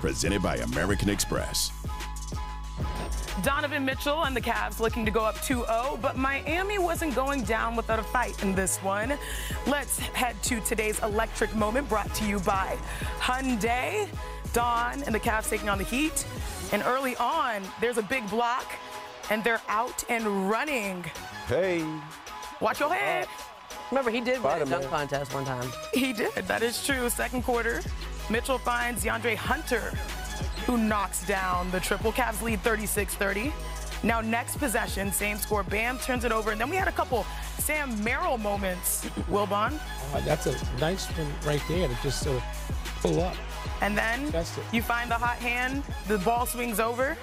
Presented by American Express. Donovan Mitchell and the Cavs looking to go up 2-0, but Miami wasn't going down without a fight in this one. Let's head to today's electric moment brought to you by Hyundai. Don and the Cavs taking on the Heat. And early on, there's a big block, and they're out and running. Hey. Watch your head. Remember, he did win a dunk contest one time. He did. That is true. Second quarter, Mitchell finds DeAndre Hunter, who knocks down the triple. Cavs lead 36-30. Now next possession, same score. Bam turns it over. And then we had a couple Sam Merrill moments, Wilbon. That's a nice one right there to just sort of pull up. And then you find the hot hand. The ball swings over.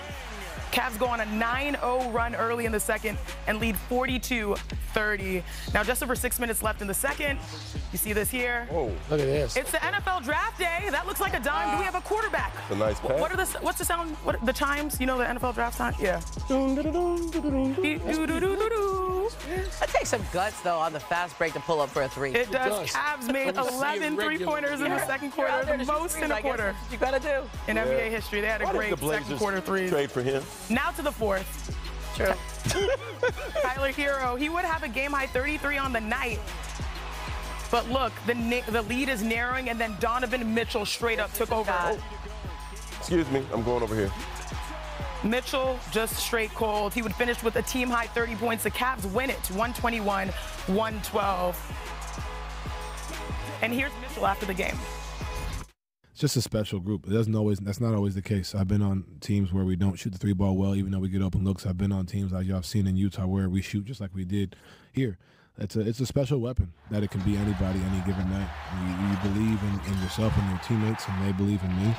Cavs go on a 9-0 run early in the second and lead 42-30. Now, just over 6 minutes left in the second. You see this here. Whoa, look at this. It's the NFL draft day. That looks like a dime. Do we have a quarterback? It's a nice pass. What's the sound? What the chimes? You know the NFL draft time? Yeah. That takes some guts, though, on the fast break to pull up for a three. It does. Cavs made 11 three-pointers in the second quarter, the most in a quarter. You got to do. In NBA history, they had a great second quarter three. Trade for him. Now to the fourth. True. Tyler Hero, he would have a game-high 33 on the night. But look, the lead is narrowing, and then Donovan Mitchell straight up took over. Oh. Excuse me, I'm going over here. Mitchell just straight cold. He would finish with a team-high 30 points. The Cavs win it, 121-112. And here's Mitchell after the game. It's just a special group. That's not always the case. I've been on teams where we don't shoot the three ball well, even though we get open looks. I've been on teams like y'all have seen in Utah where we shoot just like we did here. It's a special weapon that it can be anybody any given night. You believe in yourself and your teammates, and they believe in me.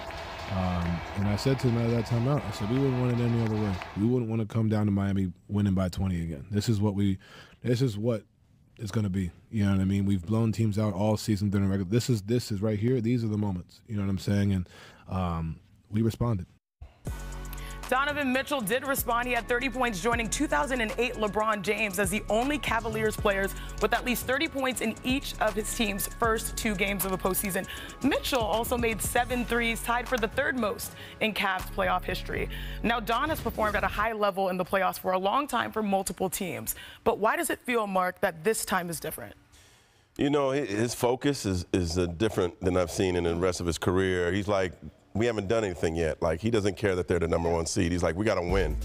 And I said to them at that time out, I said, we wouldn't want it any other way. We wouldn't want to come down to Miami winning by 20 again. This is what it's going to be. You know what I mean? We've blown teams out all season during the regular. This is right here. These are the moments. You know what I'm saying? And we responded. Donovan Mitchell did respond. He had 30 points, joining 2008 LeBron James as the only Cavaliers players with at least 30 points in each of his team's first 2 games of the postseason. Mitchell also made 7 threes, tied for the third most in Cavs playoff history. Now, Don has performed at a high level in the playoffs for a long time for multiple teams. But why does it feel, Mark, that this time is different? You know, his focus is different than I've seen in the rest of his career. He's like, we haven't done anything yet. Like, he doesn't care that they're the #1 seed. He's like, we got to win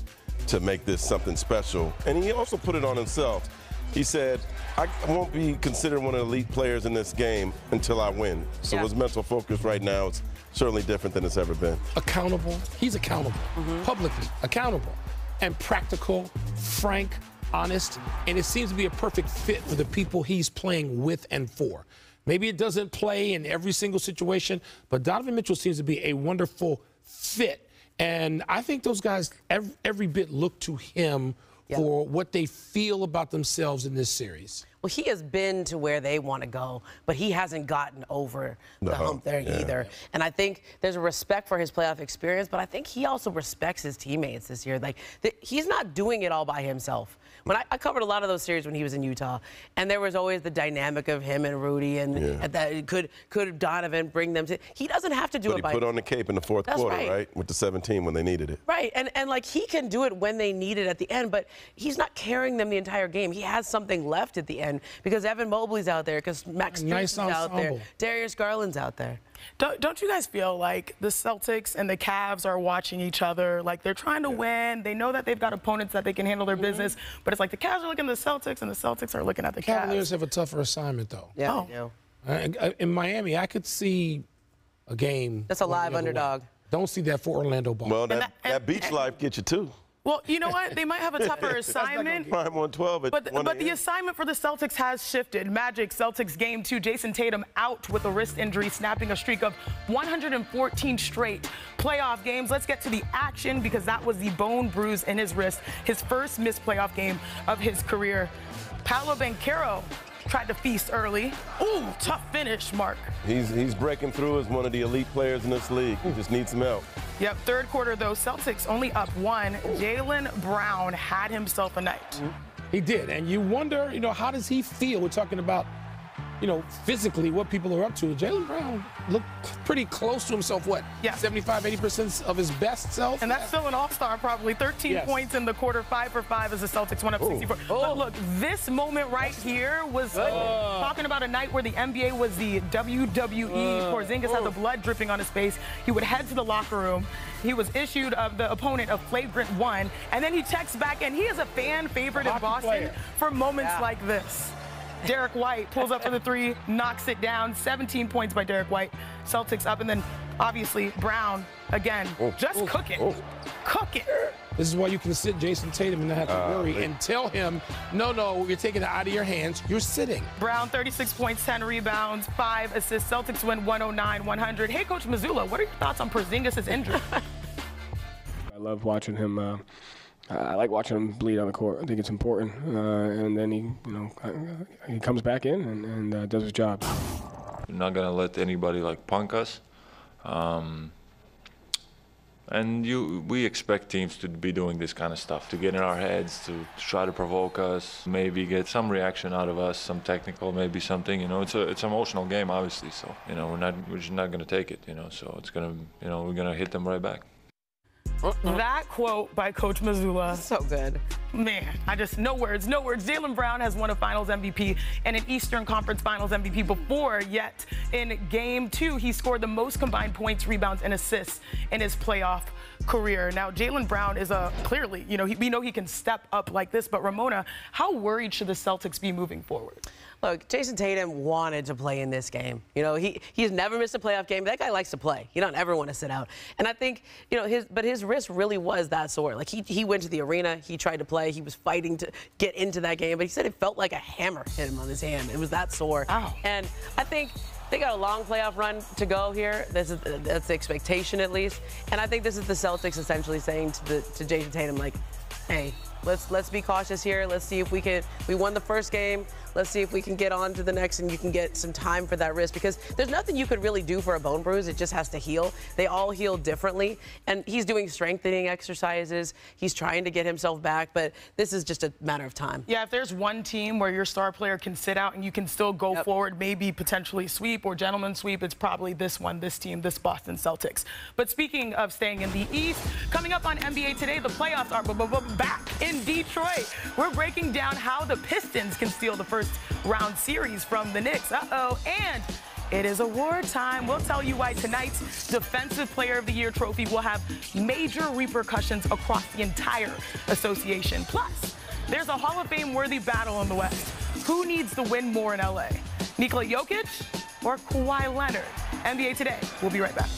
to make this something special. And he also put it on himself. He said, I won't be considered one of the elite players in this game until I win. So his mental focus right now is certainly different than it's ever been. Accountable. He's accountable. Publicly accountable. And practical, frank, honest. And it seems to be a perfect fit for the people he's playing with and for. Maybe it doesn't play in every single situation, but Donovan Mitchell seems to be a wonderful fit. And I think those guys every bit look to him for what they feel about themselves in this series. Well, he has been to where they want to go, but he hasn't gotten over the hump there either. And I think there's a respect for his playoff experience, but I think he also respects his teammates this year. Like, he's not doing it all by himself. When I covered a lot of those series when he was in Utah, and there was always the dynamic of him and Rudy, and that could Donovan bring them to? He doesn't have to do it by himself. But he put on the cape in the fourth quarter, right? With the 17 when they needed it. Right, and like he can do it when they need it at the end, but he's not carrying them the entire game. He has something left at the end because Evan Mobley's out there, because Max Strus out there, Darius Garland's out there. Don't you guys feel like the Celtics and the Cavs are watching each other? Like, they're trying to win. They know that they've got opponents that they can handle their business. But it's like the Cavs are looking at the Celtics, and the Celtics are looking at the Cavs. Cavaliers have a tougher assignment, though. Yeah, they do. In Miami, I could see a game. That's a live underdog. Don't see that for Orlando Ball. Well, that beach life gets you, too. Well, you know what? They might have a tougher assignment. Prime 112 but the assignment for the Celtics has shifted. Magic Celtics Game 2, Jason Tatum out with a wrist injury, snapping a streak of 114 straight playoff games. Let's get to the action, because that was the bone bruise in his wrist, his first missed playoff game of his career. Paolo Banchero tried to feast early. Ooh, tough finish, Mark. He's breaking through as one of the elite players in this league. He just needs some help. Yep, third quarter, though, Celtics only up 1. Jaylen Brown had himself a night. He did, and you wonder, how does he feel? We're talking about you know, physically what people are up to. Jaylen Brown looked pretty close to himself, what? Yeah. 75, 80% of his best self? And that's still an all-star, probably. 13 points in the quarter, 5 for 5 as the Celtics went up 64. But look, this moment right here was talking about a night where the NBA was the WWE. Porzingis had the blood dripping on his face. He would head to the locker room. He was issued the opponent of flagrant 1, and then he checks back, and he is a fan favorite in Boston for moments like this. Derek White pulls up for the 3, knocks it down. 17 points by Derek White. Celtics up, and then obviously Brown again, just cooking. Cooking. This is why you can sit Jason Tatum and not have to worry and tell him, no, you're taking it out of your hands. You're sitting. Brown, 36 points, 10 rebounds, 5 assists. Celtics win 109-100. Hey, Coach Mazzulla, what are your thoughts on Porzingis' injury? I love watching him. I like watching him bleed on the court. I think it's important. And then he comes back in and does his job. We're not gonna let anybody punk us. And we expect teams to be doing this kind of stuff, to get in our heads, to try to provoke us, maybe get some reaction out of us, some technical, maybe something. It's an emotional game, obviously. So we're just not gonna take it. So it's gonna, we're gonna hit them right back. That quote by Coach Mazzulla. So good. Man, no words. Jaylen Brown has won a Finals MVP and an Eastern Conference Finals MVP before, yet in Game 2, he scored the most combined points, rebounds, and assists in his playoff career. Now, Jaylen Brown is clearly, we know he can step up like this, but Ramona, how worried should the Celtics be moving forward? Look, Jason Tatum wanted to play in this game. He's never missed a playoff game. That guy likes to play. He don't ever want to sit out. And I think, his wrist really was that sore. He went to the arena. He tried to play. He was fighting to get into that game. But he said it felt like a hammer hit him on his hand. It was that sore. Wow. And I think they got a long playoff run to go here. That's the expectation, at least. And I think this is the Celtics essentially saying to Jason Tatum, hey, let's be cautious here. Let's see if we won the first game. Let's see if we can get on to the next and you can get some time for that wrist, because there's nothing you could really do for a bone bruise. It just has to heal. They all heal differently. And he's doing strengthening exercises. He's trying to get himself back, but this is just a matter of time. Yeah, if there's one team where your star player can sit out and you can still go forward, maybe potentially sweep or gentleman sweep, it's probably this team, this Boston Celtics. But speaking of staying in the East, coming up on NBA Today, the playoffs are back in Detroit. We're breaking down how the Pistons can steal the first round series from the Knicks. And it is award time. We'll tell you why tonight's Defensive Player of the Year trophy will have major repercussions across the entire association. Plus, there's a Hall of Fame-worthy battle in the West. Who needs to win more in LA? Nikola Jokic or Kawhi Leonard? NBA Today. We'll be right back.